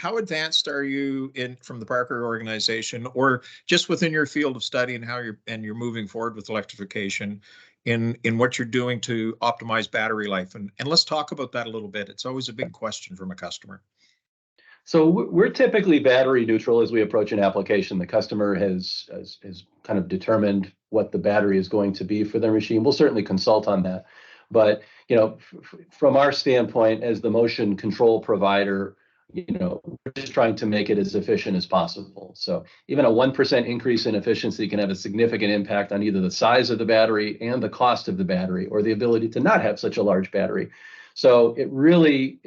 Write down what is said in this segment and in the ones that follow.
how advanced are you in from the Parker organization, or just within your field of study, and how you're moving forward with electrification in what you're doing to optimize battery life? And let's talk about that a little bit. It's always a big question from a customer. So we're typically battery neutral as we approach an application. The customer has kind of determined what the battery is going to be for their machine. We'll certainly consult on that. But, from our standpoint as the motion control provider, we're just trying to make it as efficient as possible. So even a 1% increase in efficiency can have a significant impact on either the size of the battery and the cost of the battery, or the ability to not have such a large battery. So it really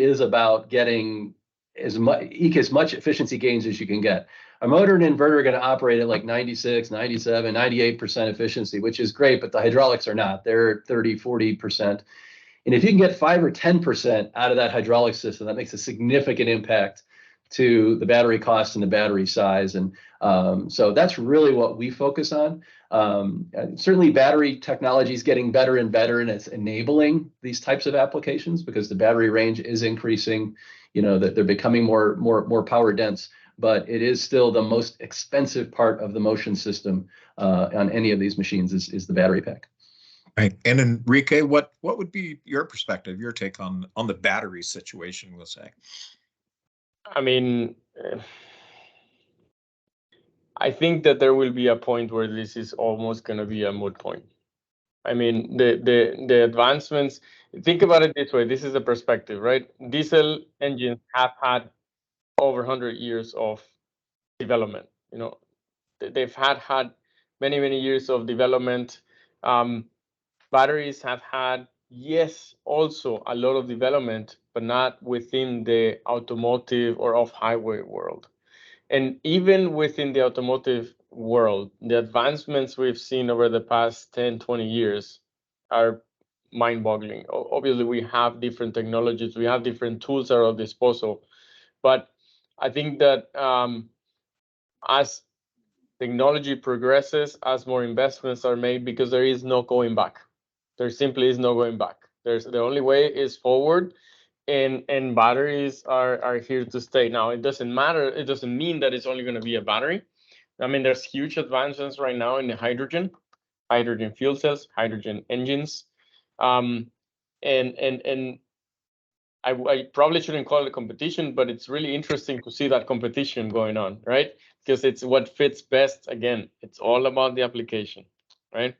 is about getting as much efficiency gains as you can get. A motor and inverter are going to operate at like 96, 97, 98% efficiency, which is great, but the hydraulics are not. They're 30, 40%. And if you can get 5 or 10% out of that hydraulic system, that makes a significant impact to the battery cost and the battery size. And so that's really what we focus on. Certainly battery technology is getting better and better, and it's enabling these types of applications because the battery range is increasing, that they're becoming more power dense, but it is still the most expensive part of the motion system on any of these machines is the battery pack. Right. And Enrique, what would be your perspective, your take on the battery situation, we'll say? I mean, I think that there will be a point where this is almost going to be a moot point. I mean, the advancements, think about it this way. This is a perspective, right? Diesel engines have had over 100 years of development. They've had many years of development. Batteries have had, yes, also a lot of development, but not within the automotive or off-highway world. And even within the automotive world, the advancements we've seen over the past 10, 20 years are mind-boggling. Obviously, we have different technologies, we have different tools at our disposal, but I think that as technology progresses, as more investments are made, because there is no going back. There simply is no going back. The only way is forward, and batteries are here to stay. Now, it doesn't matter. It doesn't mean that it's only going to be a battery. I mean, there's huge advancements right now in the hydrogen fuel cells, hydrogen engines, and I probably shouldn't call it a competition, but it's really interesting to see that competition going on, right? Because it's what fits best. Again, it's all about the application, right?